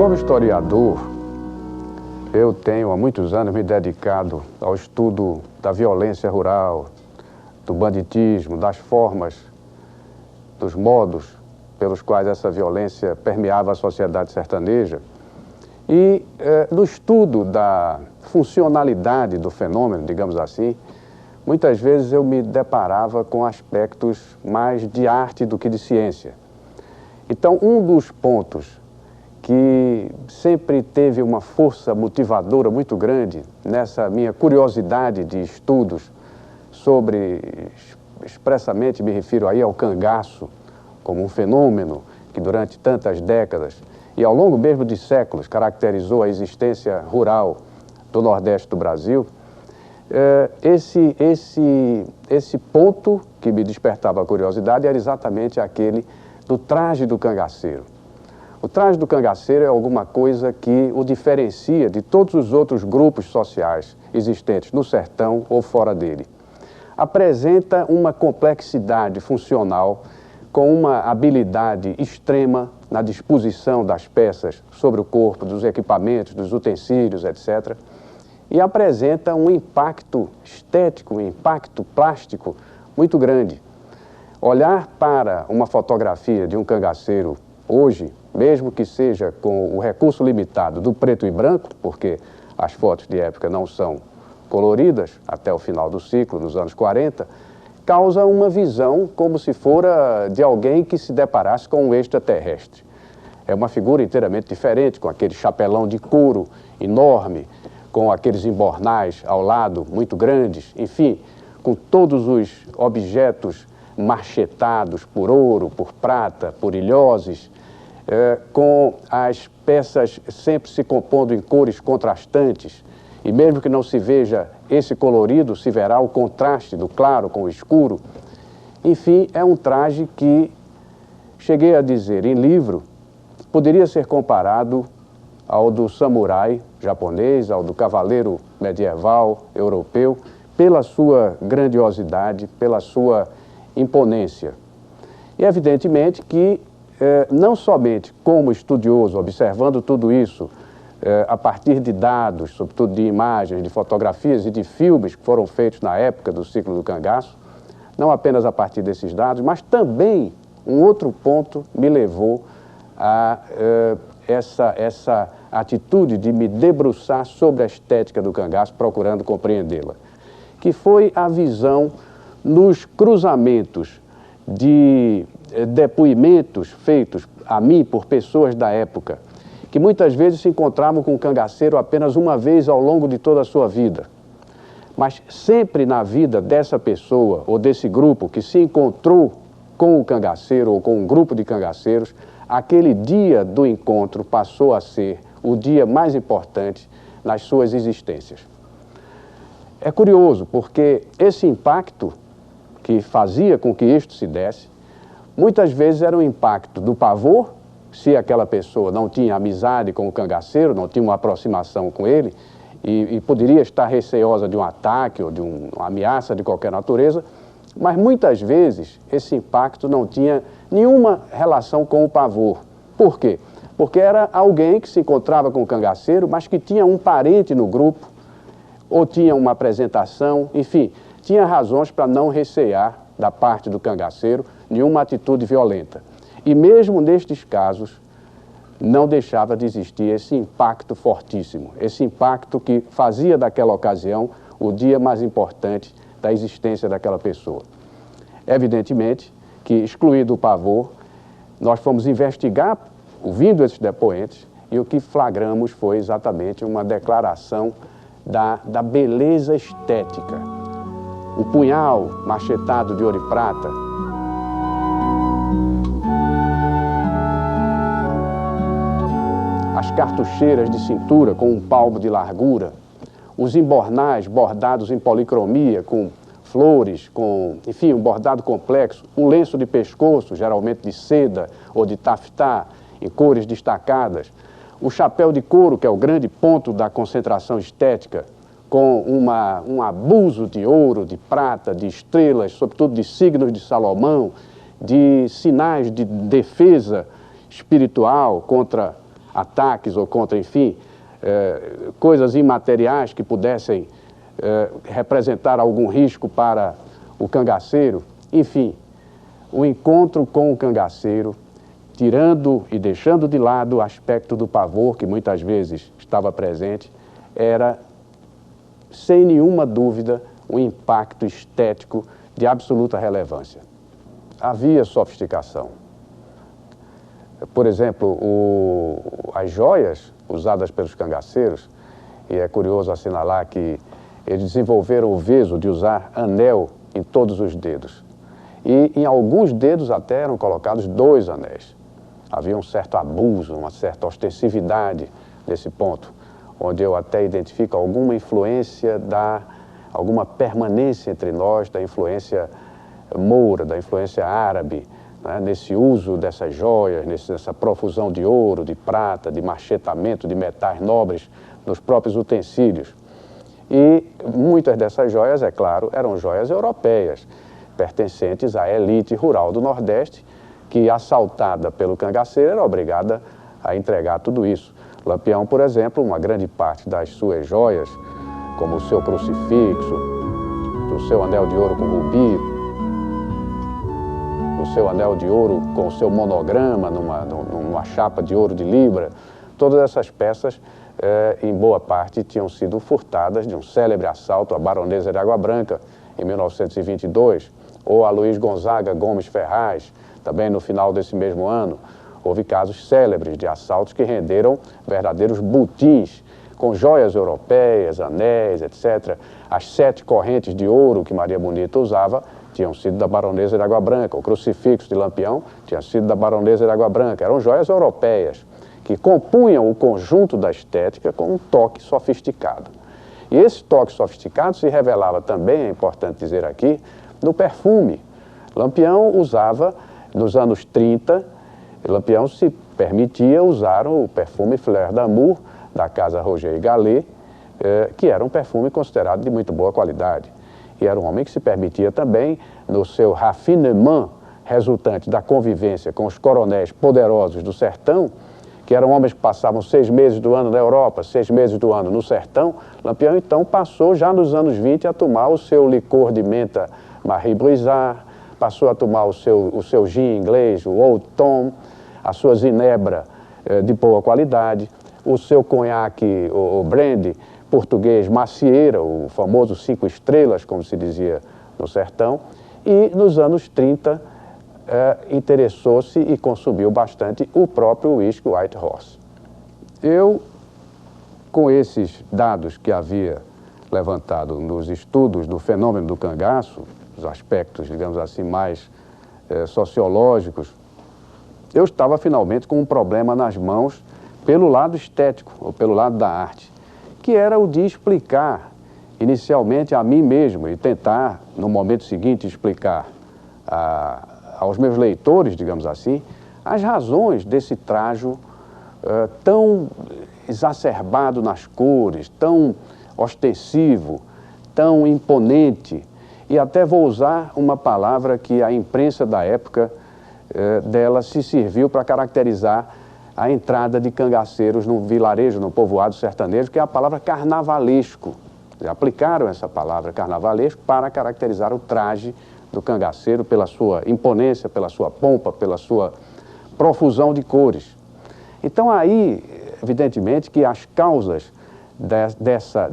Como historiador, eu tenho há muitos anos me dedicado ao estudo da violência rural, do banditismo, das formas, dos modos pelos quais essa violência permeava a sociedade sertaneja e no estudo da funcionalidade do fenômeno, digamos assim, muitas vezes eu me deparava com aspectos mais de arte do que de ciência. Então, um dos pontos que sempre teve uma força motivadora muito grande nessa minha curiosidade de estudos sobre, expressamente me refiro aí ao cangaço, como um fenômeno que durante tantas décadas e ao longo mesmo de séculos caracterizou a existência rural do Nordeste do Brasil, esse ponto que me despertava a curiosidade era exatamente aquele do traje do cangaceiro. O traje do cangaceiro é alguma coisa que o diferencia de todos os outros grupos sociais existentes no sertão ou fora dele. Apresenta uma complexidade funcional com uma habilidade extrema na disposição das peças sobre o corpo, dos equipamentos, dos utensílios, etc. E apresenta um impacto estético, um impacto plástico muito grande. Olhar para uma fotografia de um cangaceiro hoje, mesmo que seja com o recurso limitado do preto e branco, porque as fotos de época não são coloridas até o final do ciclo, nos anos 40, causa uma visão como se fora de alguém que se deparasse com um extraterrestre. É uma figura inteiramente diferente, com aquele chapelão de couro enorme, com aqueles embornais ao lado muito grandes, enfim, com todos os objetos marchetados por ouro, por prata, por ilhoses, com as peças sempre se compondo em cores contrastantes, e mesmo que não se veja esse colorido, se verá o contraste do claro com o escuro. Enfim, é um traje que, cheguei a dizer em livro, poderia ser comparado ao do samurai japonês, ao do cavaleiro medieval europeu, pela sua grandiosidade, pela sua imponência. E evidentemente que não somente como estudioso, observando tudo isso a partir de dados, sobretudo de imagens, de fotografias e de filmes que foram feitos na época do ciclo do cangaço, não apenas a partir desses dados, mas também um outro ponto me levou a essa atitude de me debruçar sobre a estética do cangaço, procurando compreendê-la, que foi a visão nos cruzamentos de depoimentos feitos a mim por pessoas da época, que muitas vezes se encontravam com o cangaceiro apenas uma vez ao longo de toda a sua vida. Mas sempre na vida dessa pessoa ou desse grupo que se encontrou com o cangaceiro ou com um grupo de cangaceiros, aquele dia do encontro passou a ser o dia mais importante nas suas existências. É curioso porque esse impacto que fazia com que isto se desse, muitas vezes era um impacto do pavor, se aquela pessoa não tinha amizade com o cangaceiro, não tinha uma aproximação com ele, e poderia estar receosa de um ataque ou de uma ameaça de qualquer natureza, mas muitas vezes esse impacto não tinha nenhuma relação com o pavor. Por quê? Porque era alguém que se encontrava com o cangaceiro, mas que tinha um parente no grupo, ou tinha uma apresentação, enfim, tinha razões para não recear da parte do cangaceiro nenhuma atitude violenta. E mesmo nestes casos, não deixava de existir esse impacto fortíssimo, esse impacto que fazia daquela ocasião o dia mais importante da existência daquela pessoa. Evidentemente que, excluído o pavor, nós fomos investigar, ouvindo esses depoentes, e o que flagramos foi exatamente uma declaração da beleza estética. O punhal machetado de ouro e prata, as cartucheiras de cintura com um palmo de largura, os embornais bordados em policromia com flores, com, enfim, um bordado complexo, o lenço de pescoço, geralmente de seda ou de taftá, em cores destacadas, o chapéu de couro, que é o grande ponto da concentração estética, com um abuso de ouro, de prata, de estrelas, sobretudo de signos de Salomão, de sinais de defesa espiritual contra ataques ou contra, enfim, coisas imateriais que pudessem representar algum risco para o cangaceiro. Enfim, o encontro com o cangaceiro, tirando e deixando de lado o aspecto do pavor que muitas vezes estava presente, era, sem nenhuma dúvida, um impacto estético de absoluta relevância. Havia sofisticação. Por exemplo, as joias usadas pelos cangaceiros, e é curioso assinalar que eles desenvolveram o veso de usar anel em todos os dedos. E em alguns dedos até eram colocados 2 anéis. Havia um certo abuso, uma certa ostensividade nesse ponto, onde eu até identifico alguma influência alguma permanência entre nós da influência moura, da influência árabe, né, nesse uso dessas joias, nessa profusão de ouro, de prata, de machetamento, de metais nobres nos próprios utensílios. E muitas dessas joias, é claro, eram joias europeias, pertencentes à elite rural do Nordeste, que, assaltada pelo cangaceiro, era obrigada a entregar tudo isso. Lampião, por exemplo, uma grande parte das suas joias, como o seu crucifixo, o seu anel de ouro com rubi, o seu anel de ouro com o seu monograma numa chapa de ouro de libra, todas essas peças, em boa parte, tinham sido furtadas de um célebre assalto à Baronesa de Água Branca, em 1922, ou a Luiz Gonzaga Gomes Ferraz, também no final desse mesmo ano. Houve casos célebres de assaltos que renderam verdadeiros botins, com joias europeias, anéis, etc. As 7 correntes de ouro que Maria Bonita usava tinham sido da Baronesa de Água Branca. O crucifixo de Lampião tinha sido da Baronesa de Água Branca. Eram joias europeias que compunham o conjunto da estética com um toque sofisticado. E esse toque sofisticado se revelava também, é importante dizer aqui, no perfume. Lampião usava, nos anos 30, Lampião se permitia usar o perfume Fleur d'Amour, da casa Roger Gallet, que era um perfume considerado de muito boa qualidade. E era um homem que se permitia também, no seu raffinement resultante da convivência com os coronéis poderosos do sertão, que eram homens que passavam 6 meses do ano na Europa, 6 meses do ano no sertão. Lampião, então, passou já nos anos 20 a tomar o seu licor de menta Marie Bruisard, passou a tomar o seu gin inglês, o Old Tom, a sua ginebra de boa qualidade, o seu conhaque, o brandy português Macieira, o famoso 5 estrelas, como se dizia no sertão, e nos anos 30 interessou-se e consumiu bastante o próprio whisky White Horse. Eu, com esses dados que havia levantado nos estudos do fenômeno do cangaço, os aspectos, digamos assim, mais sociológicos, eu estava finalmente com um problema nas mãos pelo lado estético, ou pelo lado da arte, que era o de explicar inicialmente a mim mesmo e tentar, no momento seguinte, explicar aos meus leitores, digamos assim, as razões desse trajo tão exacerbado nas cores, tão ostensivo, tão imponente, e até vou usar uma palavra que a imprensa da época dela se serviu para caracterizar a entrada de cangaceiros no vilarejo, no povoado sertanejo, que é a palavra carnavalesco. Aplicaram essa palavra carnavalesco para caracterizar o traje do cangaceiro pela sua imponência, pela sua pompa, pela sua profusão de cores. Então aí, evidentemente, que as causas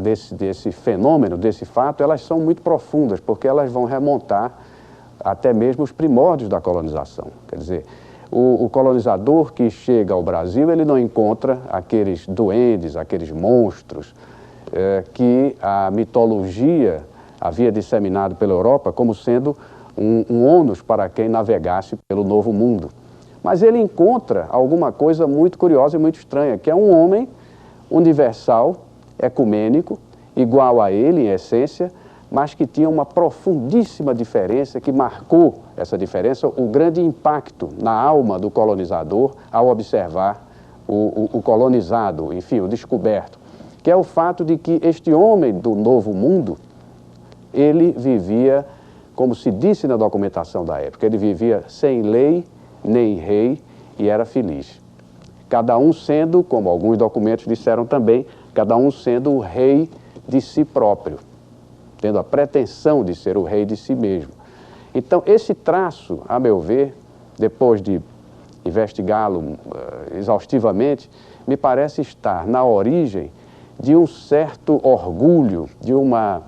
desse fenômeno, desse fato, elas são muito profundas, porque elas vão remontar até mesmo os primórdios da colonização. Quer dizer, o colonizador que chega ao Brasil, ele não encontra aqueles duendes, aqueles monstros que a mitologia havia disseminado pela Europa como sendo um ônus para quem navegasse pelo Novo Mundo. Mas ele encontra alguma coisa muito curiosa e muito estranha, que é um homem universal, ecumênico, igual a ele em essência, mas que tinha uma profundíssima diferença, que marcou essa diferença, o grande impacto na alma do colonizador ao observar o colonizado, enfim, o descoberto, que é o fato de que este homem do Novo Mundo, ele vivia, como se disse na documentação da época, ele vivia sem lei nem rei e era feliz. cada um sendo, como alguns documentos disseram também, cada um sendo o rei de si próprio, tendo a pretensão de ser o rei de si mesmo. Então, esse traço, a meu ver, depois de investigá-lo exaustivamente, me parece estar na origem de um certo orgulho, de uma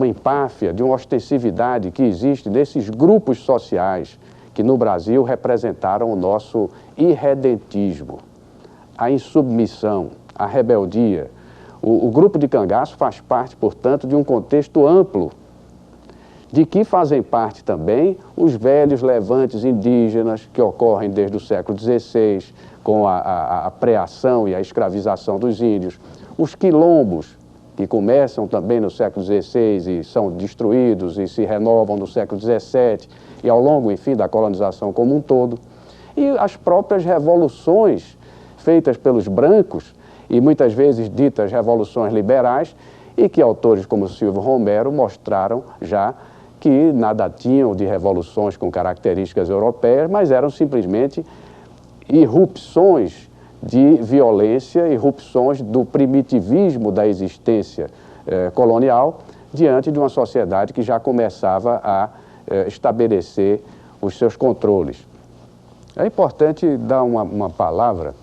empáfia, de uma ostensividade que existe nesses grupos sociais que no Brasil representaram o nosso irredentismo, a insubmissão, a rebeldia. O grupo de cangaço faz parte, portanto, de um contexto amplo, de que fazem parte também os velhos levantes indígenas que ocorrem desde o século XVI, com a preação e a escravização dos índios, os quilombos, que começam também no século XVI e são destruídos e se renovam no século XVII e ao longo, enfim, da colonização como um todo, e as próprias revoluções feitas pelos brancos e muitas vezes ditas revoluções liberais e que autores como Silvio Romero mostraram já que nada tinham de revoluções com características europeias, mas eram simplesmente irrupções de violência, irrupções do primitivismo da existência colonial diante de uma sociedade que já começava a estabelecer os seus controles. É importante dar uma palavra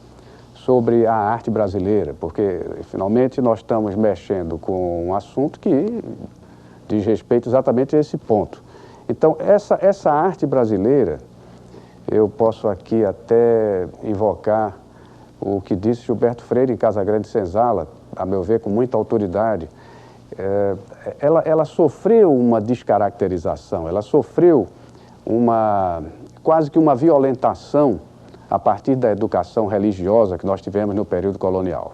sobre a arte brasileira, porque finalmente nós estamos mexendo com um assunto que diz respeito exatamente a esse ponto. Então, essa arte brasileira, eu posso aqui até invocar o que disse Gilberto Freire em Casagrande Senzala, a meu ver, com muita autoridade. Ela sofreu uma descaracterização, ela sofreu quase que uma violentação a partir da educação religiosa que nós tivemos no período colonial.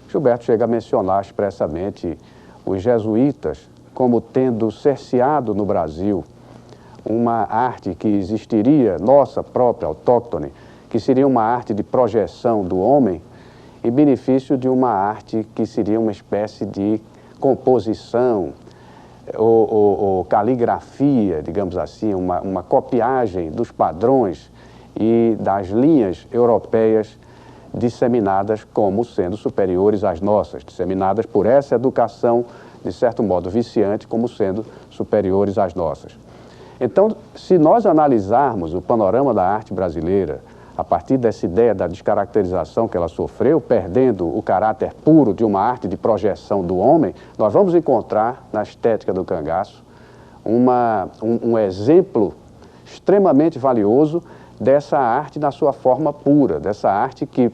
Gilberto chega a mencionar expressamente os jesuítas como tendo cerceado no Brasil uma arte que existiria, nossa própria, autóctone, que seria uma arte de projeção do homem, em benefício de uma arte que seria uma espécie de composição ou caligrafia, digamos assim, uma copiagem dos padrões e das linhas europeias disseminadas como sendo superiores às nossas, disseminadas por essa educação, de certo modo viciante, como sendo superiores às nossas. Então, se nós analisarmos o panorama da arte brasileira, a partir dessa ideia da descaracterização que ela sofreu, perdendo o caráter puro de uma arte de projeção do homem, nós vamos encontrar na estética do cangaço um exemplo extremamente valioso dessa arte na sua forma pura, dessa arte que,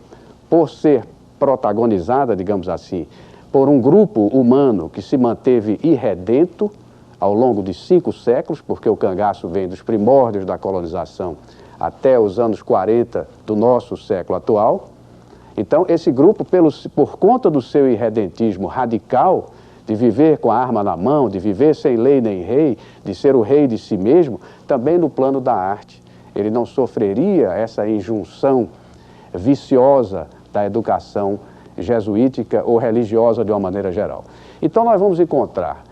por ser protagonizada, digamos assim, por um grupo humano que se manteve irredento ao longo de 5 séculos, porque o cangaço vem dos primórdios da colonização até os anos 40 do nosso século atual. Então, esse grupo, por conta do seu irredentismo radical, de viver com a arma na mão, de viver sem lei nem rei, de ser o rei de si mesmo, também no plano da arte, ele não sofreria essa injunção viciosa da educação jesuítica ou religiosa de uma maneira geral. Então nós vamos encontrar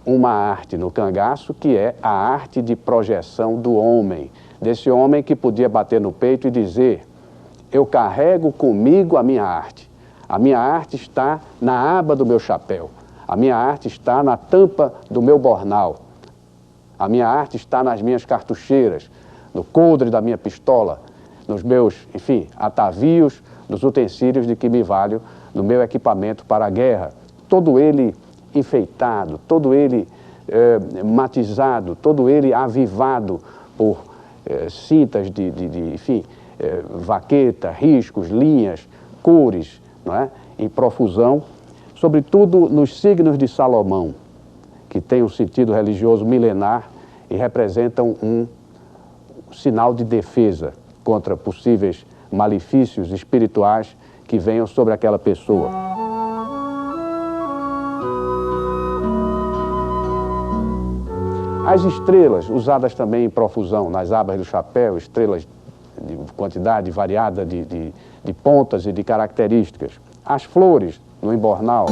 uma arte no cangaço que é a arte de projeção do homem, desse homem que podia bater no peito e dizer: eu carrego comigo a minha arte está na aba do meu chapéu, a minha arte está na tampa do meu bornal, a minha arte está nas minhas cartucheiras, no coldre da minha pistola, nos meus, enfim, atavios, nos utensílios de que me valho, no meu equipamento para a guerra. Todo ele enfeitado, todo ele matizado, todo ele avivado por cintas enfim, vaqueta, riscos, linhas, cores, não é? Em profusão, sobretudo nos signos de Salomão, que tem um sentido religioso milenar e representam um sinal de defesa contra possíveis malefícios espirituais que venham sobre aquela pessoa. As estrelas, usadas também em profusão nas abas do chapéu, estrelas de quantidade variada de pontas e de características. As flores no embornal.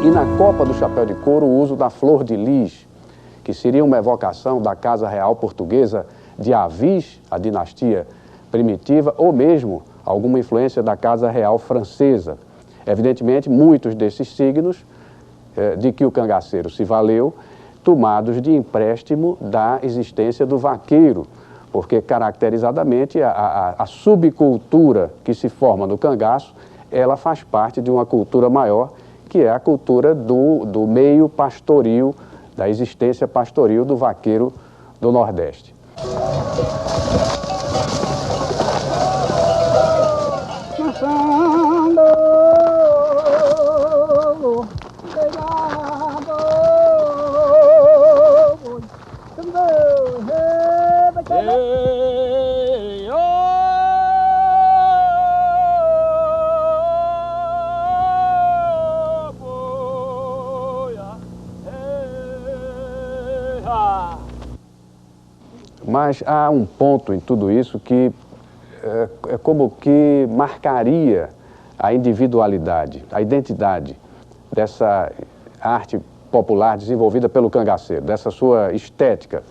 E na copa do chapéu de couro, o uso da flor de lis, que seria uma evocação da Casa Real Portuguesa de Avis, a dinastia primitiva, ou mesmo alguma influência da Casa Real Francesa. Evidentemente, muitos desses signos de que o cangaceiro se valeu, tomados de empréstimo da existência do vaqueiro, porque caracterizadamente a subcultura que se forma no cangaço, ela faz parte de uma cultura maior, que é a cultura do meio pastoril, da existência pastoril do vaqueiro do Nordeste. Mas há um ponto em tudo isso que é como que marcaria a individualidade, a identidade dessa arte popular desenvolvida pelo cangaceiro, dessa sua estética,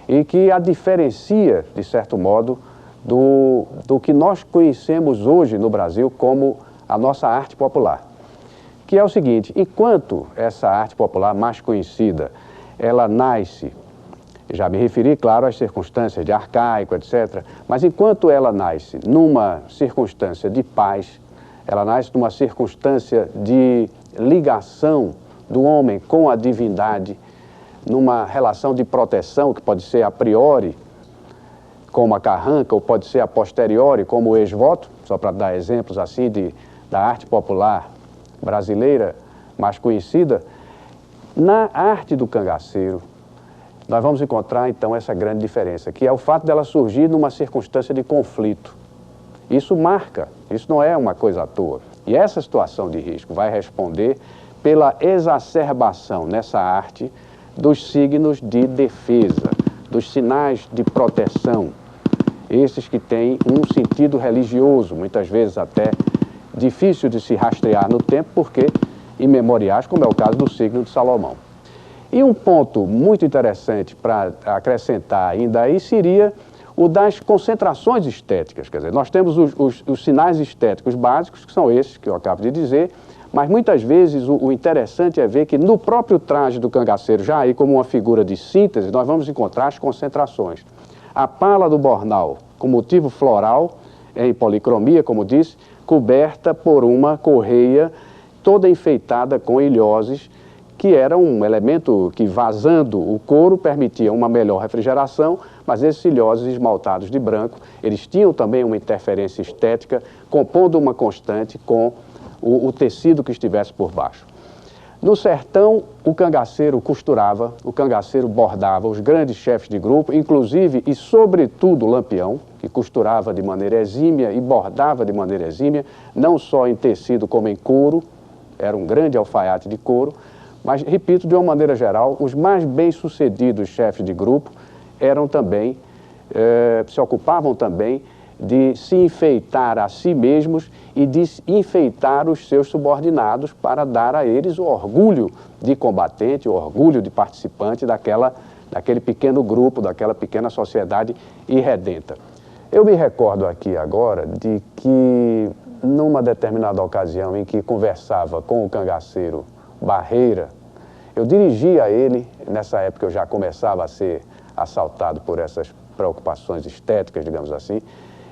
e que a diferencia, de certo modo, do que nós conhecemos hoje no Brasil como a nossa arte popular. Que é o seguinte: enquanto essa arte popular mais conhecida, ela nasce, já me referi, claro, às circunstâncias de arcaico, etc., mas enquanto ela nasce numa circunstância de paz, ela nasce numa circunstância de ligação do homem com a divindade, numa relação de proteção que pode ser a priori, como a carranca, ou pode ser a posteriori, como o ex-voto, só para dar exemplos assim da arte popular brasileira mais conhecida. Na arte do cangaceiro, nós vamos encontrar então essa grande diferença, que é o fato dela surgir numa circunstância de conflito. Isso marca, isso não é uma coisa à toa. E essa situação de risco vai responder pela exacerbação nessa arte dos signos de defesa, dos sinais de proteção, esses que têm um sentido religioso, muitas vezes até difícil de se rastrear no tempo, porque imemoriais, como é o caso do signo de Salomão. E um ponto muito interessante para acrescentar ainda aí seria o das concentrações estéticas. Quer dizer, nós temos os sinais estéticos básicos, que são esses que eu acabo de dizer, mas muitas vezes o interessante é ver que no próprio traje do cangaceiro, já aí como uma figura de síntese, nós vamos encontrar as concentrações. A pala do bornal, com motivo floral, em policromia, como disse, coberta por uma correia toda enfeitada com ilhoses, que era um elemento que, vazando o couro, permitia uma melhor refrigeração, mas esses ilhoses esmaltados de branco, eles tinham também uma interferência estética, compondo uma constante com o tecido que estivesse por baixo. No sertão, o cangaceiro costurava, o cangaceiro bordava, os grandes chefes de grupo, inclusive e sobretudo o Lampião, que costurava de maneira exímia e bordava de maneira exímia, não só em tecido como em couro, era um grande alfaiate de couro. Mas, repito, de uma maneira geral, os mais bem-sucedidos chefes de grupo eram também, se ocupavam também de se enfeitar a si mesmos e de enfeitar os seus subordinados para dar a eles o orgulho de combatente, o orgulho de participante daquele pequeno grupo, daquela pequena sociedade irredenta. Eu me recordo aqui agora de que, numa determinada ocasião em que conversava com o cangaceiro Barreira, eu dirigia a ele, nessa época eu já começava a ser assaltado por essas preocupações estéticas, digamos assim,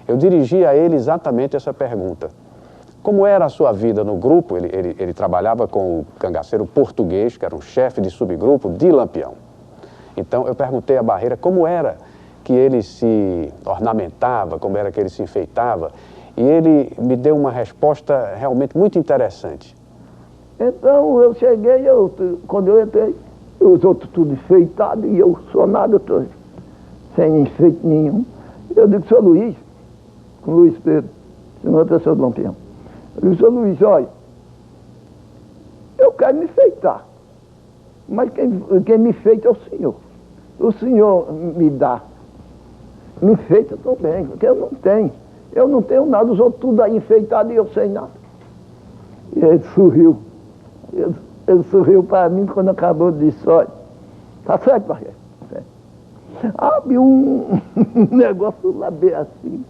eu dirigia a ele exatamente essa pergunta: como era a sua vida no grupo? Ele trabalhava com o cangaceiro português, que era um chefe de subgrupo de Lampião. Então eu perguntei a Barreira como era que ele se ornamentava, como era que ele se enfeitava, e ele me deu uma resposta realmente muito interessante. Então eu cheguei, quando eu entrei, os outros tudo enfeitados e eu sou nada, sem enfeite nenhum. Eu digo: seu Luiz, com Luiz Pedro, senhor professor do Lampião. Eu digo: seu Luiz, olha, eu quero me enfeitar, mas quem me enfeita é o senhor. O senhor me dá, me enfeita, eu estou bem, porque eu não tenho nada, os outros tudo aí enfeitados e eu sem nada. E ele sorriu. Ele sorriu para mim quando acabou, disse: olha, tá certo, Barreiro. abre um negócio lá bem assim.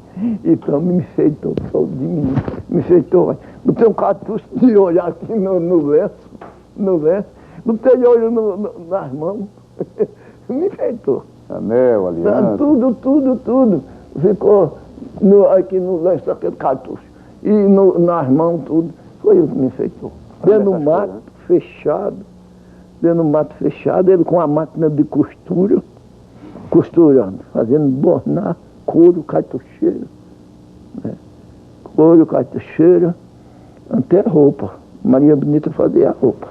Então me enfeitou todinho, me enfeitou. Não tem um cartucho de olhar aqui no lenço, não tem olho nas mãos. Me enfeitou. Anel, aliança. Tudo. Ficou aqui no lenço aquele cartucho. E nas mãos tudo. Foi ele que me enfeitou. Dentro do mato fechado, ele com a máquina de costura, costurando, fazendo bornar couro, cartucheira. Né? Couro, cartucheira, até roupa. Maria Bonita fazia a roupa.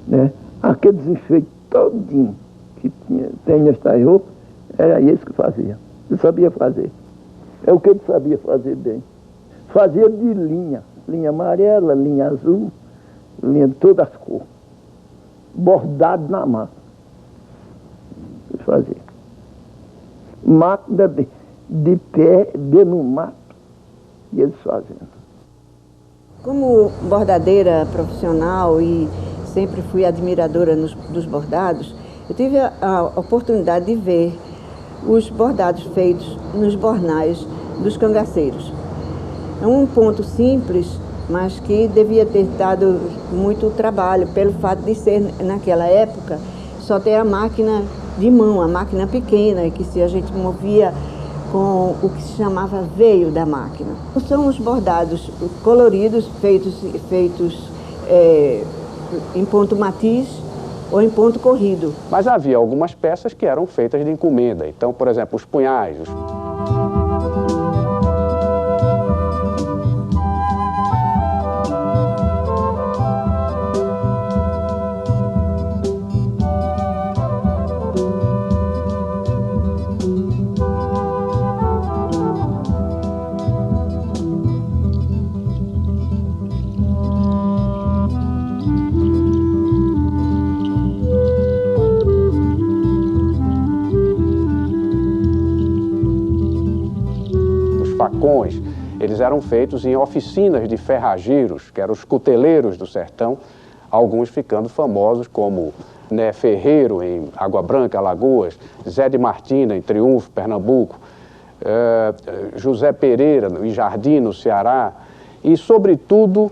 Né? Aqueles enfeites todinho que tem nessas roupas, era esse que fazia. Ele sabia fazer. É o que ele sabia fazer bem. Fazia de linha amarela, linha azul, linha de todas as cores. Bordado na massa. Ele fazia. Máquina de pé, no mato, e eles fazendo. Como bordadeira profissional e sempre fui admiradora dos bordados, eu tive a oportunidade de ver os bordados feitos nos bornais dos cangaceiros. É um ponto simples, mas que devia ter dado muito trabalho, pelo fato de ser, naquela época, só ter a máquina de mão, a máquina pequena, que a gente movia com o que se chamava veio da máquina. São os bordados coloridos, feitos em ponto matiz ou em ponto corrido. Mas havia algumas peças que eram feitas de encomenda. Então, por exemplo, os punhais. Facões, eles eram feitos em oficinas de ferrageiros, que eram os cuteleiros do sertão, alguns ficando famosos como Né Ferreiro, em Água Branca, Alagoas, Zé de Martina, em Triunfo, Pernambuco, José Pereira, em Jardim, no Ceará, e, sobretudo,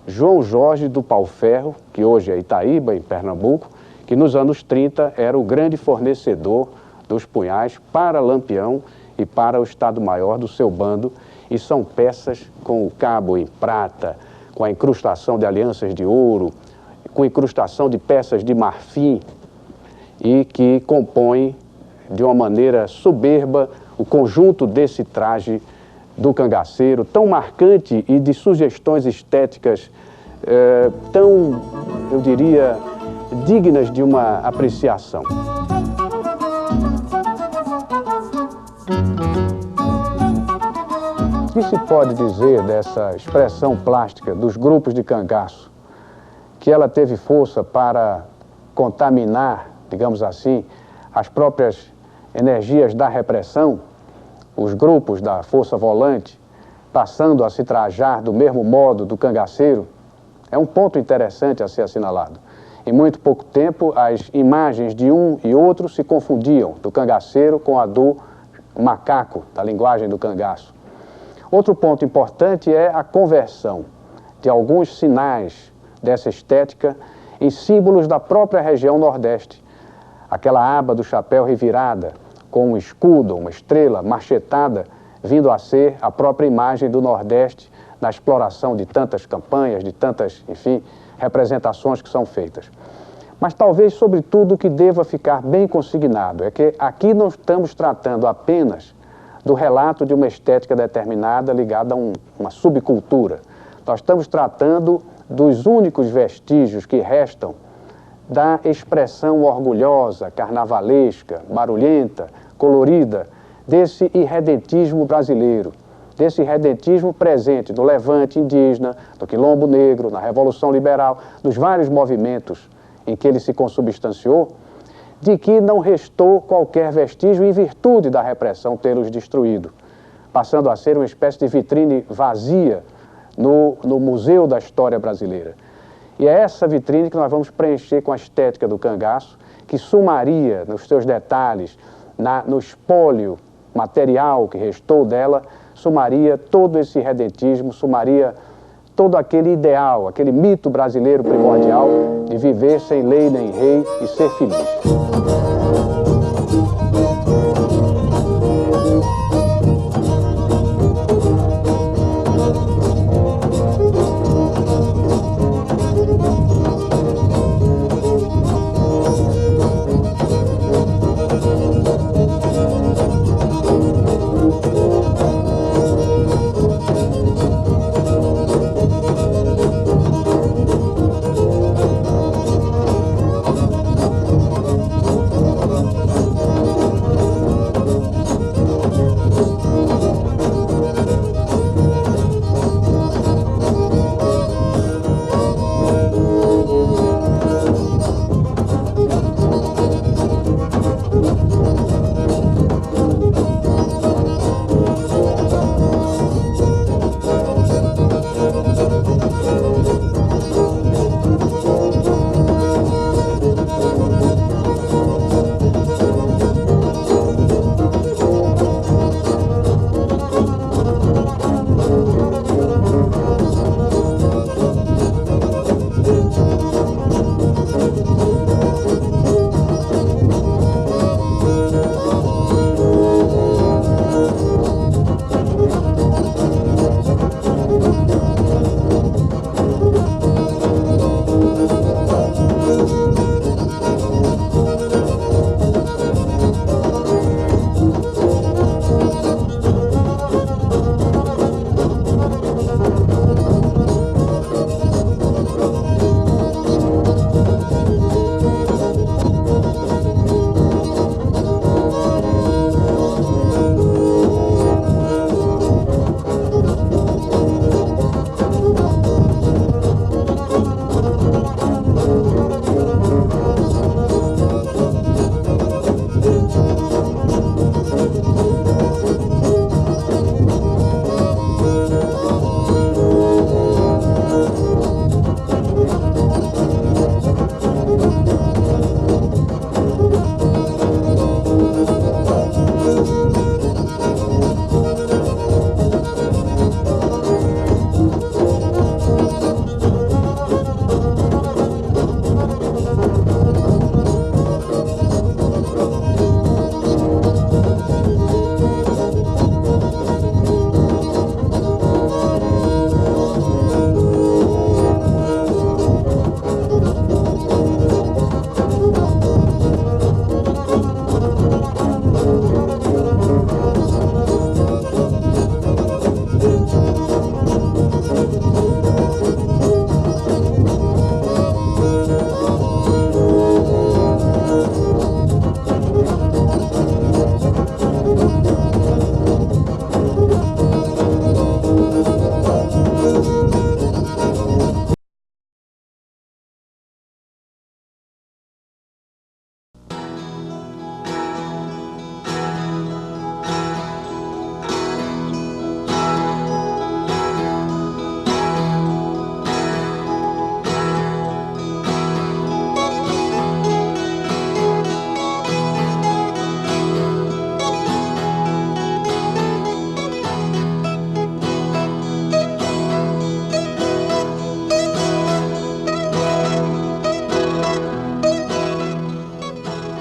João Jorge do Pau-Ferro, que hoje é Itaíba, em Pernambuco, que nos anos 30 era o grande fornecedor dos punhais para Lampião e para o Estado-Maior do seu bando, e são peças com o cabo em prata, com a incrustação de alianças de ouro, com incrustação de peças de marfim, e que compõem de uma maneira soberba o conjunto desse traje do cangaceiro, tão marcante e de sugestões estéticas tão, eu diria, dignas de uma apreciação. O que se pode dizer dessa expressão plástica dos grupos de cangaço? Que ela teve força para contaminar, digamos assim, as próprias energias da repressão, os grupos da Força Volante, passando a se trajar do mesmo modo do cangaceiro? É um ponto interessante a ser assinalado. Em muito pouco tempo, as imagens de um e outro se confundiam, do cangaceiro com a do macaco, da linguagem do cangaço. Outro ponto importante é a conversão de alguns sinais dessa estética em símbolos da própria região Nordeste. Aquela aba do chapéu revirada, com um escudo, uma estrela marchetada, vindo a ser a própria imagem do Nordeste na exploração de tantas campanhas, de tantas, enfim, representações que são feitas. Mas talvez, sobretudo, o que deva ficar bem consignado é que aqui não estamos tratando apenas do relato de uma estética determinada ligada a uma subcultura. Nós estamos tratando dos únicos vestígios que restam da expressão orgulhosa, carnavalesca, barulhenta, colorida, desse irredentismo brasileiro, desse irredentismo presente no levante indígena, no quilombo negro, na Revolução Liberal, dos vários movimentos em que ele se consubstanciou, de que não restou qualquer vestígio em virtude da repressão tê-los destruído, passando a ser uma espécie de vitrine vazia no Museu da História Brasileira. E é essa vitrine que nós vamos preencher com a estética do cangaço, que sumaria nos seus detalhes, no espólio material que restou dela, sumaria todo esse redentismo, sumaria todo aquele ideal, aquele mito brasileiro primordial de viver sem lei nem rei e ser feliz.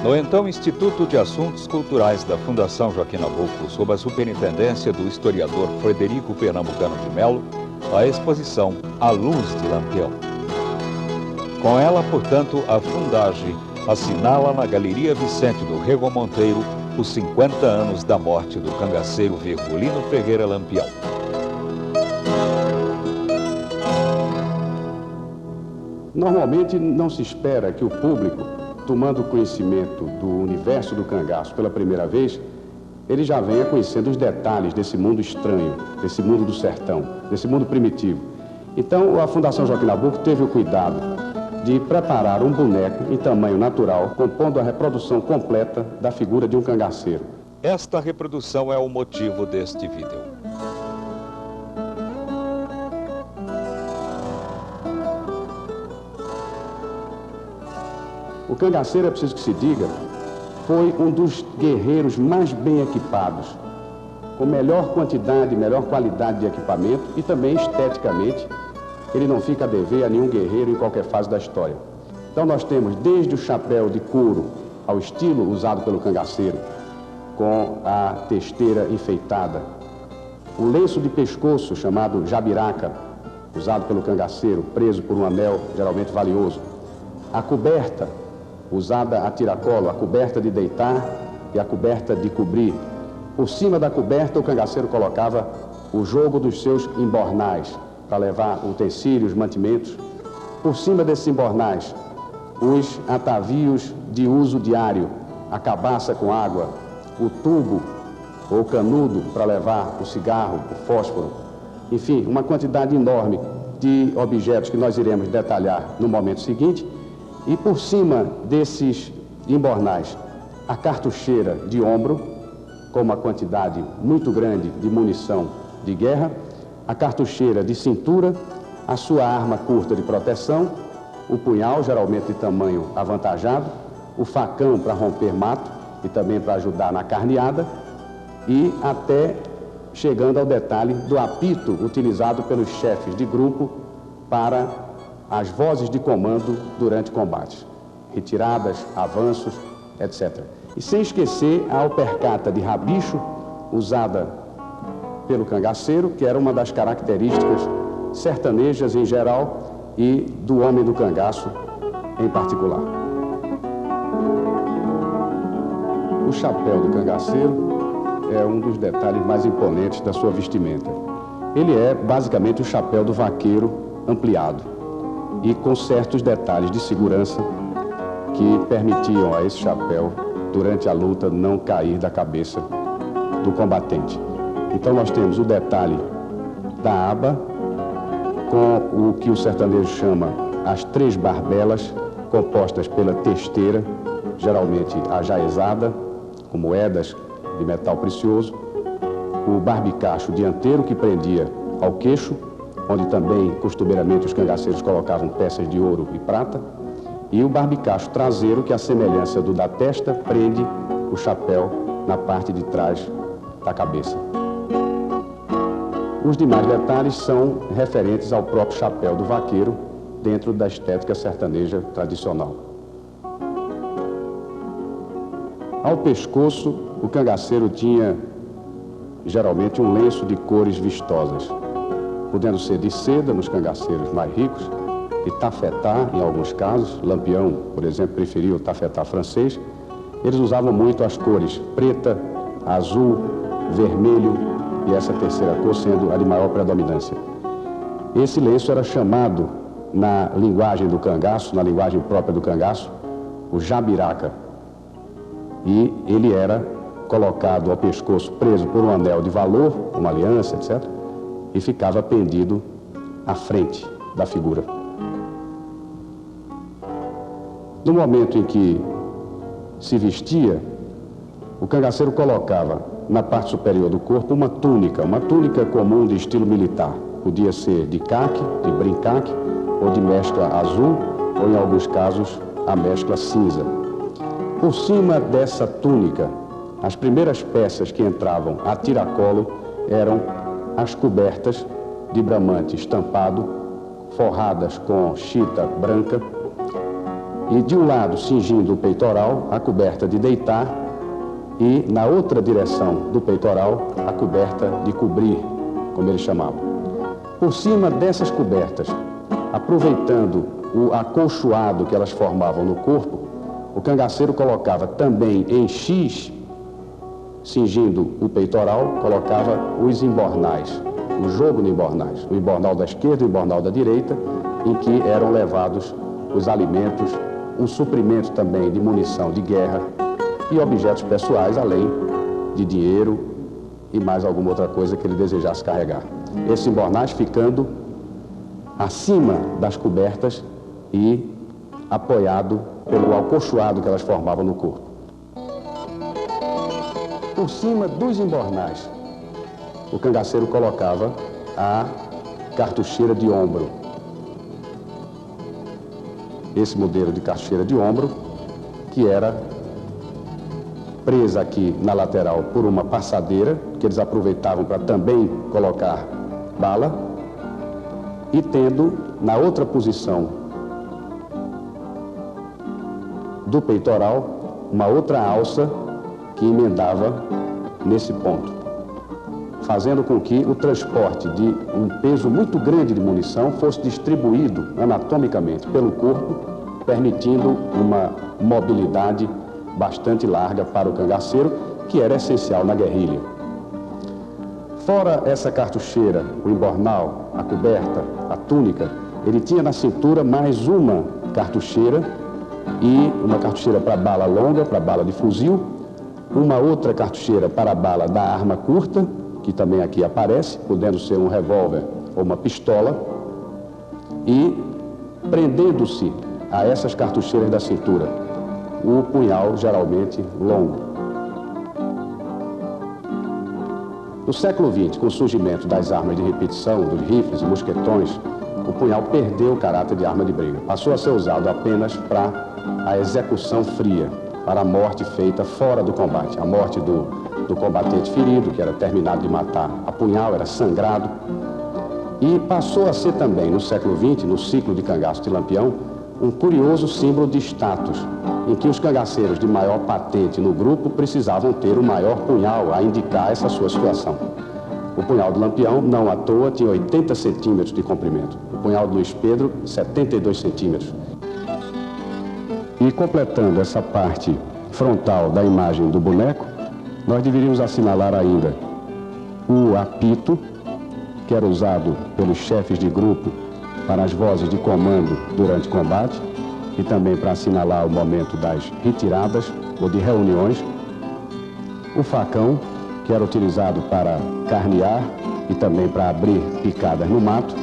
No então Instituto de Assuntos Culturais da Fundação Joaquim Nabuco, sob a superintendência do historiador Frederico Pernambucano de Melo, a exposição A Luz de Lampião. Com ela, portanto, a Fundagem assinala na Galeria Vicente do Rego Monteiro os 50 anos da morte do cangaceiro Virgulino Ferreira Lampião. Normalmente não se espera que o público, tomando conhecimento do universo do cangaço pela primeira vez, ele já venha conhecendo os detalhes desse mundo estranho, desse mundo do sertão, desse mundo primitivo. Então, a Fundação Joaquim Nabuco teve o cuidado de preparar um boneco em tamanho natural, compondo a reprodução completa da figura de um cangaceiro. Esta reprodução é o motivo deste vídeo. O cangaceiro, é preciso que se diga, foi um dos guerreiros mais bem equipados, com melhor quantidade, melhor qualidade de equipamento e também esteticamente, ele não fica a dever a nenhum guerreiro em qualquer fase da história. Então nós temos desde o chapéu de couro ao estilo usado pelo cangaceiro, com a testeira enfeitada, o lenço de pescoço chamado jabiraca, usado pelo cangaceiro, preso por um anel geralmente valioso, a coberta usada a tiracolo, a coberta de deitar e a coberta de cobrir. Por cima da coberta o cangaceiro colocava o jogo dos seus embornais, para levar utensílios, mantimentos. Por cima desses embornais, os atavios de uso diário, a cabaça com água, o tubo ou canudo para levar o cigarro, o fósforo, enfim, uma quantidade enorme de objetos que nós iremos detalhar no momento seguinte. E por cima desses embornais, a cartucheira de ombro, com uma quantidade muito grande de munição de guerra, a cartucheira de cintura, a sua arma curta de proteção, o punhal, geralmente de tamanho avantajado, o facão para romper mato e também para ajudar na carneada, e até chegando ao detalhe do apito utilizado pelos chefes de grupo para as vozes de comando durante combates, retiradas, avanços, etc. E sem esquecer a alpercata de rabicho, usada pelo cangaceiro, que era uma das características sertanejas em geral e do homem do cangaço em particular. O chapéu do cangaceiro é um dos detalhes mais imponentes da sua vestimenta. Ele é basicamente o chapéu do vaqueiro ampliado e com certos detalhes de segurança que permitiam a esse chapéu, durante a luta, não cair da cabeça do combatente. Então nós temos o detalhe da aba, com o que o sertanejo chama as 3 barbelas, compostas pela testeira, geralmente ajaezada, com moedas de metal precioso, o barbicacho dianteiro, que prendia ao queixo, onde também costumeiramente os cangaceiros colocavam peças de ouro e prata, e o barbicacho traseiro, que, à semelhança do da testa, prende o chapéu na parte de trás da cabeça. Os demais detalhes são referentes ao próprio chapéu do vaqueiro, dentro da estética sertaneja tradicional. Ao pescoço, o cangaceiro tinha geralmente um lenço de cores vistosas, podendo ser de seda nos cangaceiros mais ricos, e tafetá em alguns casos. Lampião, por exemplo, preferia o tafetá francês. Eles usavam muito as cores preta, azul, vermelho e essa terceira cor sendo a de maior predominância. Esse lenço era chamado, na linguagem do cangaço, na linguagem própria do cangaço, o jabiraca. E ele era colocado ao pescoço, preso por um anel de valor, uma aliança, etc., e ficava pendido à frente da figura. No momento em que se vestia, o cangaceiro colocava na parte superior do corpo uma túnica comum de estilo militar. Podia ser de caque, de brincaque, ou de mescla azul, ou em alguns casos a mescla cinza. Por cima dessa túnica, as primeiras peças que entravam a tiracolo eram as cobertas de bramante estampado, forradas com chita branca, e de um lado, cingindo o peitoral, a coberta de deitar, e na outra direção do peitoral, a coberta de cobrir, como eles chamavam. Por cima dessas cobertas, aproveitando o acolchoado que elas formavam no corpo, o cangaceiro colocava também em X, cingindo o peitoral, colocava os embornais, o jogo de embornais, o embornal da esquerda e o embornal da direita, em que eram levados os alimentos, um suprimento também de munição de guerra e objetos pessoais, além de dinheiro e mais alguma outra coisa que ele desejasse carregar. Esses embornais ficando acima das cobertas e apoiado pelo acolchoado que elas formavam no corpo. Por cima dos embornais, o cangaceiro colocava a cartucheira de ombro. Esse modelo de cartucheira de ombro que era presa aqui na lateral por uma passadeira, que eles aproveitavam para também colocar bala, e tendo na outra posição do peitoral uma outra alça que emendava nesse ponto, fazendo com que o transporte de um peso muito grande de munição fosse distribuído anatomicamente pelo corpo, permitindo uma mobilidade bastante larga para o cangaceiro, que era essencial na guerrilha. Fora essa cartucheira, o embornal, a coberta, a túnica, ele tinha na cintura mais uma cartucheira, e uma cartucheira para bala longa, para bala de fuzil, uma outra cartucheira para a bala da arma curta, que também aqui aparece, podendo ser um revólver ou uma pistola, e prendendo-se a essas cartucheiras da cintura, o punhal geralmente longo. No século XX, com o surgimento das armas de repetição, dos rifles e mosquetões, o punhal perdeu o caráter de arma de briga. Passou a ser usado apenas para a execução fria, para a morte feita fora do combate. A morte do combatente ferido, que era terminado de matar a punhal, era sangrado. E passou a ser também, no século XX, no ciclo de cangaço de Lampião, um curioso símbolo de status, em que os cangaceiros de maior patente no grupo precisavam ter o maior punhal a indicar essa sua situação. O punhal do Lampião, não à toa, tinha 80 centímetros de comprimento. O punhal do Luiz Pedro, 72 centímetros. E completando essa parte frontal da imagem do boneco, nós deveríamos assinalar ainda o apito, que era usado pelos chefes de grupo para as vozes de comando durante o combate e também para assinalar o momento das retiradas ou de reuniões. O facão, que era utilizado para carnear e também para abrir picadas no mato.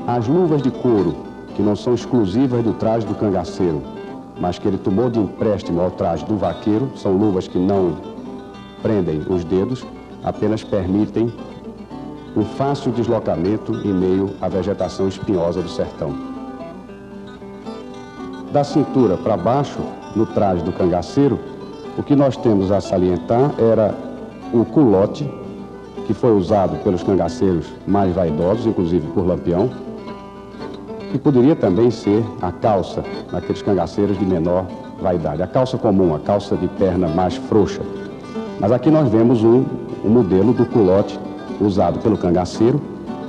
As luvas de couro, que não são exclusivas do traje do cangaceiro, mas que ele tomou de empréstimo ao traje do vaqueiro, são luvas que não prendem os dedos, apenas permitem um fácil deslocamento em meio à vegetação espinhosa do sertão. Da cintura para baixo, no traje do cangaceiro, o que nós temos a salientar era o culote, que foi usado pelos cangaceiros mais vaidosos, inclusive por Lampião, que poderia também ser a calça, naqueles cangaceiros de menor vaidade. A calça comum, a calça de perna mais frouxa. Mas aqui nós vemos um modelo do culote usado pelo cangaceiro,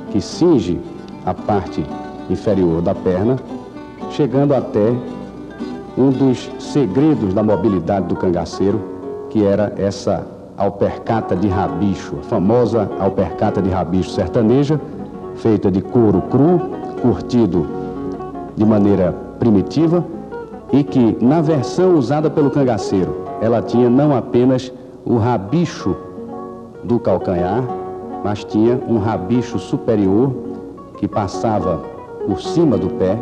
que cinge a parte inferior da perna, chegando até um dos segredos da mobilidade do cangaceiro, que era essa alpercata de rabicho, a famosa alpercata de rabicho sertaneja, feita de couro cru, curtido de maneira primitiva, e que, na versão usada pelo cangaceiro, ela tinha não apenas o rabicho do calcanhar, mas tinha um rabicho superior que passava por cima do pé,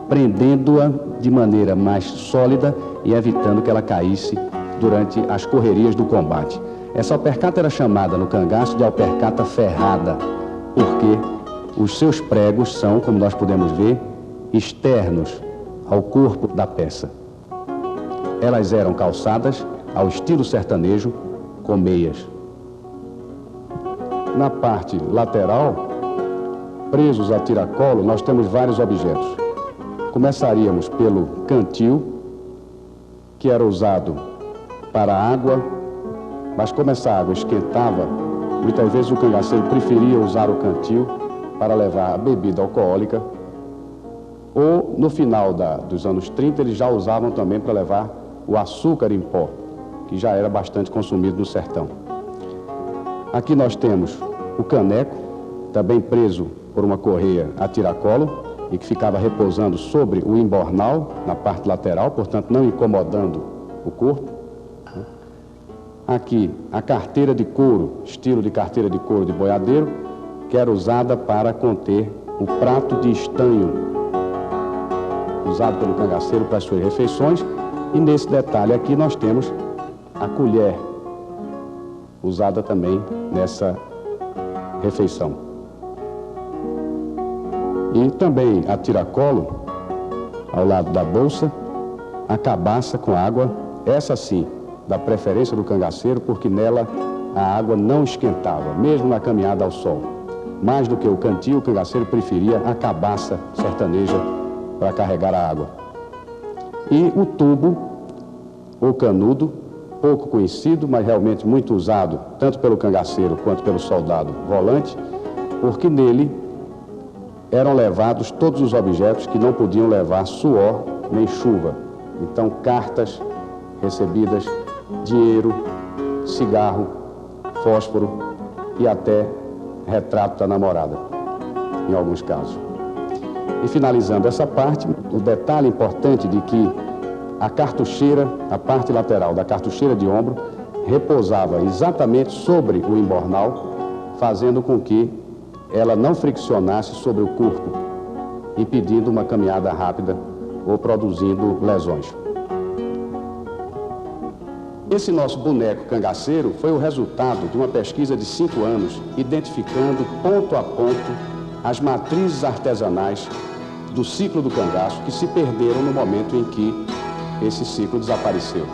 prendendo-a de maneira mais sólida e evitando que ela caísse durante as correrias do combate. Essa alpercata era chamada no cangaço de alpercata ferrada, porque os seus pregos são, como nós podemos ver, externos ao corpo da peça. Elas eram calçadas ao estilo sertanejo, com meias. Na parte lateral, presos a tiracolo, nós temos vários objetos. Começaríamos pelo cantil, que era usado para a água, mas como essa água esquentava, muitas vezes o cangaceiro preferia usar o cantil para levar a bebida alcoólica, ou no final dos anos 30 eles já usavam também para levar o açúcar em pó, que já era bastante consumido no sertão. Aqui nós temos o caneco, também preso por uma correia a tiracolo, e que ficava repousando sobre o embornal, na parte lateral, portanto não incomodando o corpo. Aqui a carteira de couro, estilo de carteira de couro de boiadeiro, que era usada para conter o prato de estanho, usado pelo cangaceiro para as suas refeições. E nesse detalhe aqui nós temos a colher, usada também nessa refeição. E também a tiracolo, ao lado da bolsa, a cabaça com água, essa sim, da preferência do cangaceiro, porque nela a água não esquentava, mesmo na caminhada ao sol. Mais do que o cantil, o cangaceiro preferia a cabaça sertaneja para carregar a água. E o tubo, ou canudo, pouco conhecido, mas realmente muito usado, tanto pelo cangaceiro quanto pelo soldado volante, porque nele eram levados todos os objetos que não podiam levar suor nem chuva. Então, cartas recebidas, dinheiro, cigarro, fósforo e até retrato da namorada, em alguns casos. E finalizando essa parte, o detalhe importante de que a cartucheira, a parte lateral da cartucheira de ombro, repousava exatamente sobre o embornal, fazendo com que ela não friccionasse sobre o corpo, impedindo uma caminhada rápida ou produzindo lesões. Esse nosso boneco cangaceiro foi o resultado de uma pesquisa de 5 anos, identificando ponto a ponto as matrizes artesanais do ciclo do cangaço que se perderam no momento em que esse ciclo desapareceu.